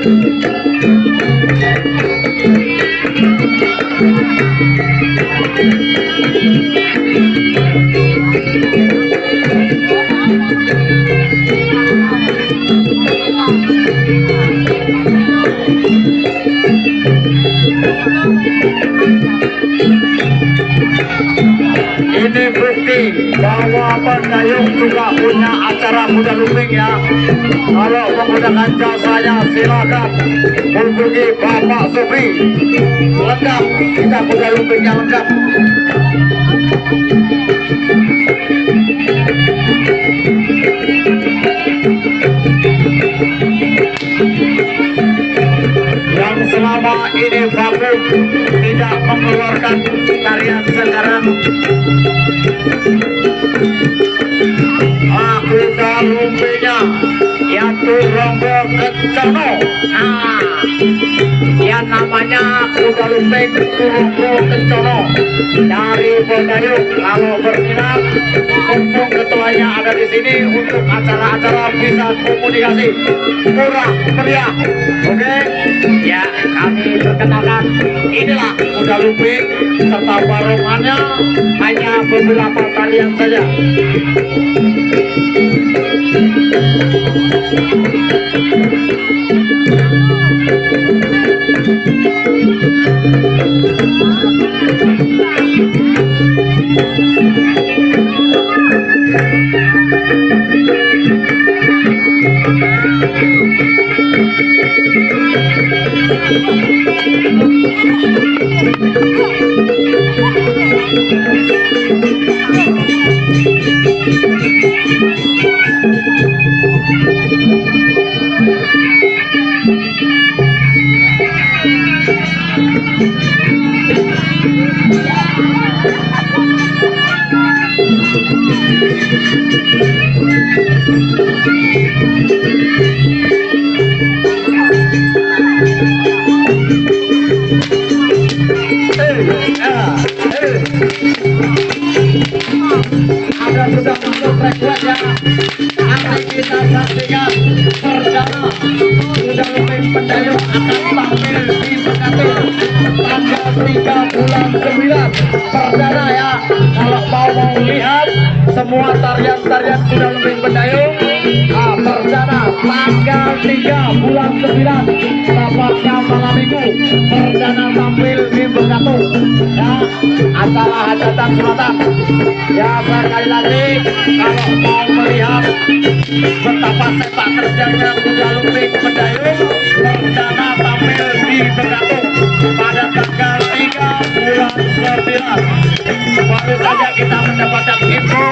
Ini bukti bahwa Pendayung juga punya acara kuda lumping ya. Kalau menggunakan jasanya silakan hubungi Bapak Supri. Lengkap, kita kuda lumpingnya lengkap. Yang selama ini vakum tidak mengeluarkan tarian sekarang. Kuda lumpingnya yaitu Ronggo Kencono. Yang namanya kuda lumping Ronggo Kencono dari Pendayung. Kalau berminat, mumpung ketuanya ada di sini untuk acara-acara bisa komunikasi murah meriah. Oke, ya kami perkenalkan inilah kuda lumping serta barongannya, hanya beberapa talian saja. Ada sudah masuk request ya. Nanti kita saksikan perdana kuda lumping Pendayung akan tampil di Bekatul tanggal 3 bulan 9. Perdana ya. Kalau mau lihat semua tarian-tarian kuda lumping Pendayung, perdana tanggal 3 bulan 9, tepatnya malam minggu, perdana tampil di Bekatul ya, acara hajatan Selatan ya. Sekali lagi, kalau mau melihat betapa sepak terjangnya kuda lumping Pendayung, perdana tampil di Bekatul pada tanggal 3 bulan 9. Baru saja kita mendapatkan info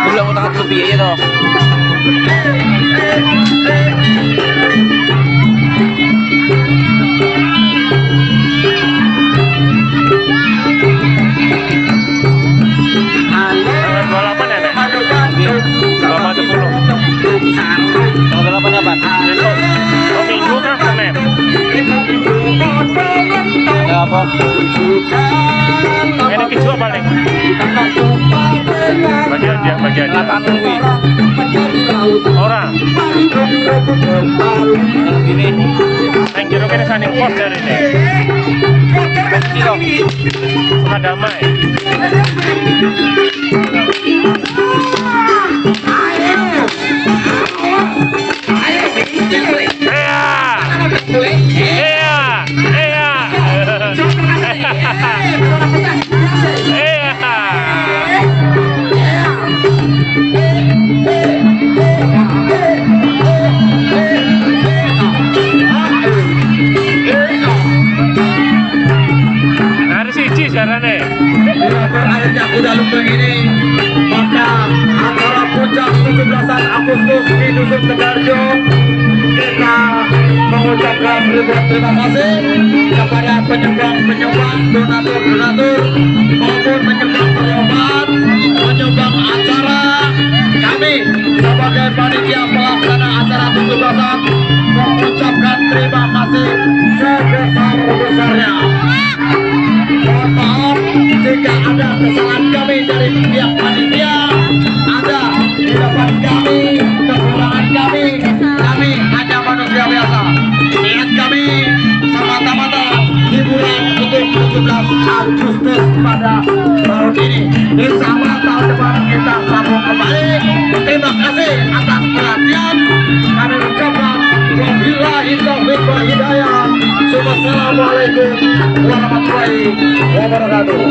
Belum utang lebih aja toh. Minggu kan Senin. Ya apa? Ini kisah paling. Bagian dia. Kuwi. Orang. Gini. Yang kira kira saning pos dari ini. Kilo. Suka damai. Carane. Akhirnya kuda lumping ini maka antara puncak 17 Agustus di Dusun Tegarjo kita mengucapkan ribuan terima kasih kepada penyumbang-penyumbang, donatur-donatur maupun penyumbang perlombaan, penyumbang acara. Kami sebagai panitia pelaksana acara 17-an mengucapkan terima kasih sebesar-besarnya. Mohon maaf jika ada kesalahan kami dari pihak panitia, ada di depan kami kekurangan kami hanya manusia biasa. Niat kami semata-mata hiburan untuk 17 Agustus pada tahun ini. Insya Allah tahun depan kita sambung kembali. Terima kasih atas perhatian. Kami ucapkan wabillahi taufiq wal hidayah. Wassalamualaikum warahmatullahi wabarakatuh.